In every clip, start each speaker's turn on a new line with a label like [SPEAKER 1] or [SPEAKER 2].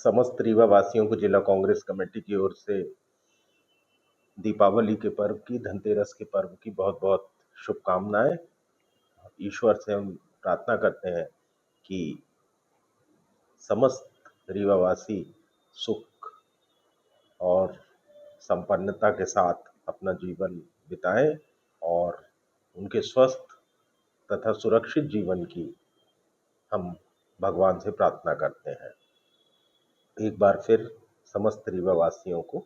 [SPEAKER 1] समस्त रीवा वासियों को जिला कांग्रेस कमेटी की ओर से दीपावली के पर्व की, धनतेरस के पर्व की बहुत बहुत शुभकामनाएं। ईश्वर से हम प्रार्थना करते हैं कि समस्त रीवावासी सुख और संपन्नता के साथ अपना जीवन बिताएं और उनके स्वस्थ तथा सुरक्षित जीवन की हम भगवान से प्रार्थना करते हैं। एक बार फिर समस्त रीवा वासियों को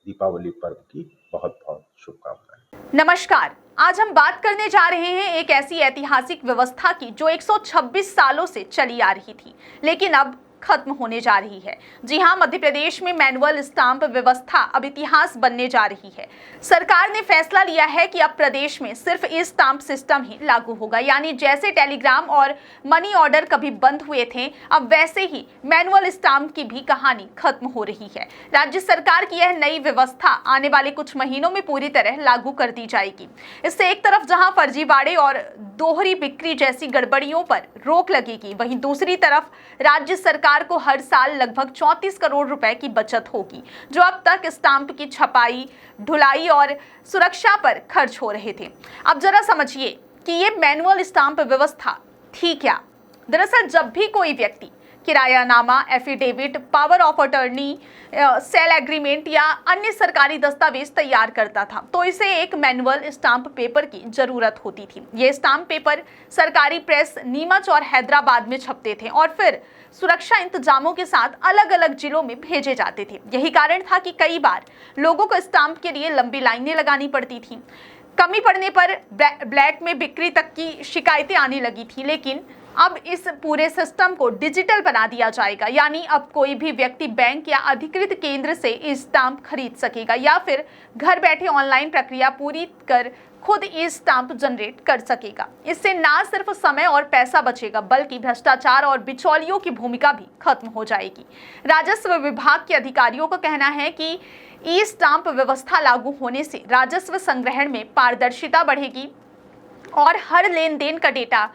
[SPEAKER 1] दीपावली पर्व की बहुत बहुत शुभकामनाएं।
[SPEAKER 2] नमस्कार, आज हम बात करने जा रहे हैं एक ऐसी ऐतिहासिक व्यवस्था की जो 126 सालों से चली आ रही थी, लेकिन अब खत्म होने जा रही है। जी हां, मध्य प्रदेश में मैनुअल स्टाम्प व्यवस्था अब इतिहास बनने जा रही है। सरकार ने फैसला लिया है कि अब प्रदेश में सिर्फ ई स्टाम्प सिस्टम ही लागू होगा, यानी जैसे टेलीग्राम और मनी ऑर्डर कभी बंद हुए थे, अब वैसे ही मैनुअल स्टाम्प की भी कहानी खत्म हो रही है। राज्य सरकार की यह नई व्यवस्था आने वाले कुछ महीनों में पूरी तरह लागू कर दी जाएगी। इससे एक तरफ जहां फर्जीवाड़े और दोहरी बिक्री जैसी गड़बड़ियों पर रोक लगेगी, वहीं दूसरी तरफ राज्य सरकार को हर साल लगभग 34 करोड़ रुपए की बचत होगी, जो अब तक स्टाम्प की छपाई, ढुलाई और सुरक्षा पर खर्च हो रहे थे। अब जरा समझिए कि ये मैनुअल स्टाम्प व्यवस्था थी क्या। दरअसल जब भी कोई व्यक्ति किरायानामा, affidavit, power of attorney, sale agreement या अन्य सरकारी दस्तावेज तैयार करता था, तो इसे एक मैनुअल स्टाम्प पेपर की जरूरत होती थी। ये स्टाम्प पेपर सरकारी प्रेस नीमच और हैदराबाद में छपते थे और फिर सुरक्षा इंतजामों के साथ अलग अलग जिलों में भेजे जाते थे। यही कारण था कि कई बार लोगों को स्टाम्प के लिए लंबी लाइनें लगानी पड़ती थी। कमी पड़ने पर ब्लैक में बिक्री तक की शिकायतें आने लगी थी। लेकिन अब इस पूरे सिस्टम को डिजिटल बना दिया जाएगा, यानी अब कोई भी व्यक्ति बैंक या अधिकृत केंद्र से स्टाम्प खरीद सकेगा या फिर घर बैठे ऑनलाइन प्रक्रिया पूरी कर खुद ई स्टाम्प जनरेट कर सकेगा। इससे ना सिर्फ समय और पैसा बचेगा, बल्कि भ्रष्टाचार और बिचौलियों की भूमिका भी खत्म हो जाएगी। राजस्व विभाग के अधिकारियों का कहना है कि ई स्टाम्प व्यवस्था लागू होने से राजस्व संग्रहण में पारदर्शिता बढ़ेगी और हर लेन देन का डेटा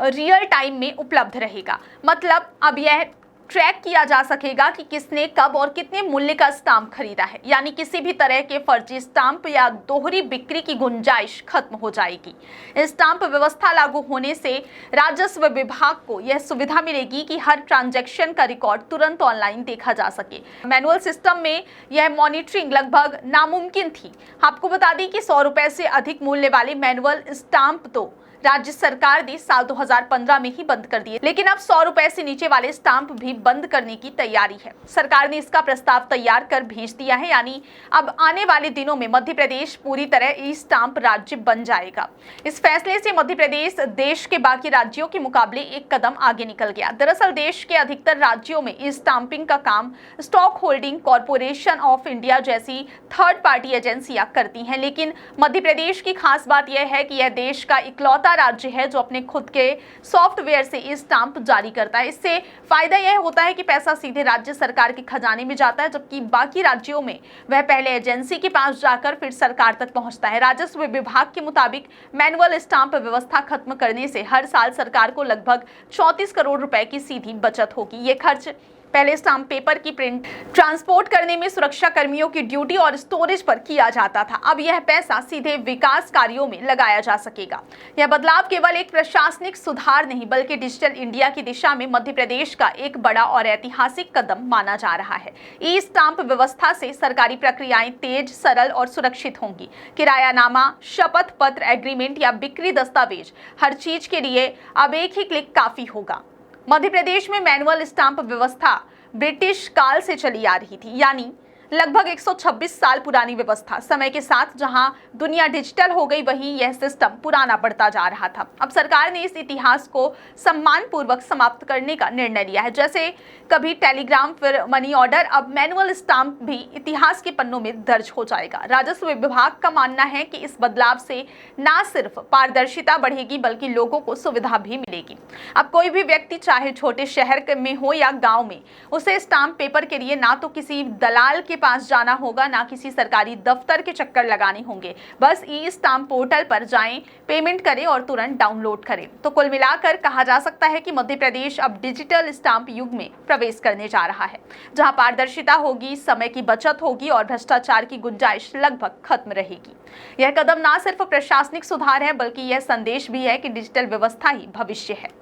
[SPEAKER 2] रियल टाइम में उपलब्ध रहेगा। मतलब अब यह ट्रैक किया जा सकेगा कि किसने कब और कितने मूल्य का स्टाम्प खरीदा है, यानी किसी भी तरह के फर्जी स्टाम्प या दोहरी बिक्री की गुंजाइश खत्म हो जाएगी। स्टाम्प व्यवस्था लागू होने से राजस्व विभाग को यह सुविधा मिलेगी कि हर ट्रांजैक्शन का रिकॉर्ड तुरंत ऑनलाइन देखा जा सके। मैनुअल सिस्टम में यह मॉनिटरिंग लगभग नामुमकिन थी। आपको बता दें कि 100 रुपए से अधिक मूल्य वाले मैनुअल स्टाम्प तो राज्य सरकार ने साल 2015 में ही बंद कर दिए, लेकिन अब 100 रुपए से नीचे वाले स्टाम्प भी बंद करने की तैयारी है। सरकार ने इसका प्रस्ताव तैयार कर भेज दिया है, यानी अब आने वाले दिनों में मध्य प्रदेश पूरी तरह ई स्टाम्प राज्य बन जाएगा। इस फैसले से मध्य प्रदेश देश के बाकी राज्यों के मुकाबले एक कदम आगे निकल गया। दरअसल देश के अधिकतर राज्यों में ई स्टाम्पिंग का काम stock holding corporation of India जैसी थर्ड पार्टी एजेंसियां करती हैं, लेकिन मध्य प्रदेश की खास बात यह है कि यह देश का इकलौता राज्य है जो अपने खुद के सॉफ्टवेयर से ई स्टाम्प जारी करता है। इससे फायदा यह होता है कि पैसा सीधे राज्य सरकार के खजाने में जाता है, जबकि बाकी राज्यों में वह पहले एजेंसी के पास जाकर फिर सरकार तक पहुंचता है। राजस्व विभाग के मुताबिक मैनुअल स्टाम्प व्यवस्था खत्म करने से हर साल सरकार को लगभग 34 करोड़ रुपए की सीधी बचत होगी। ये खर्च पहले स्टाम्प पेपर की प्रिंट ट्रांसपोर्ट करने में, सुरक्षा कर्मियों की ड्यूटी और स्टोरेज पर किया जाता था। अब यह पैसा सीधे विकास कार्यों में लगाया जा सकेगा। यह बदलाव केवल एक प्रशासनिक सुधार नहीं, बल्कि डिजिटल इंडिया की दिशा में मध्य प्रदेश का एक बड़ा और ऐतिहासिक कदम माना जा रहा है। ई स्टाम्प व्यवस्था से सरकारी प्रक्रियाएं तेज, सरल और सुरक्षित होंगी। किरायानामा, शपथ पत्र, एग्रीमेंट या बिक्री दस्तावेज, हर चीज के लिए अब एक ही क्लिक काफी होगा। मध्य प्रदेश में मैनुअल स्टाम्प व्यवस्था ब्रिटिश काल से चली आ रही थी, यानी लगभग 126 साल पुरानी व्यवस्था। समय के साथ जहां दुनिया डिजिटल हो गई, वहीं यह सिस्टम पुराना पड़ता जा रहा था। अब सरकार ने इस इतिहास को सम्मानपूर्वक समाप्त करने का निर्णय लिया है। जैसे कभी टेलीग्राम, फिर मनी ऑर्डर, अब मैनुअल स्टाम्प भी इतिहास के पन्नों में दर्ज हो जाएगा। राजस्व विभाग का मानना है कि इस बदलाव से न सिर्फ पारदर्शिता बढ़ेगी, बल्कि लोगों को सुविधा भी मिलेगी। अब कोई भी व्यक्ति चाहे छोटे शहर में हो या गाँव में, उसे स्टाम्प पेपर के लिए ना तो किसी दलाल के पास जाना होगा, ना किसी सरकारी दफ्तर के चक्कर लगाने होंगे। बस ई स्टाम्प पोर्टल पर जाएं, पेमेंट करें और तुरंत डाउनलोड करें। तो कुल मिलाकर कहा जा सकता है कि मध्य प्रदेश अब डिजिटल स्टाम्प युग में प्रवेश करने जा रहा है, जहां पारदर्शिता होगी, समय की बचत होगी और भ्रष्टाचार की गुंजाइश लगभग खत्म रहेगी। यह कदम न सिर्फ प्रशासनिक सुधार है, बल्कि यह संदेश भी है कि डिजिटल व्यवस्था ही भविष्य है।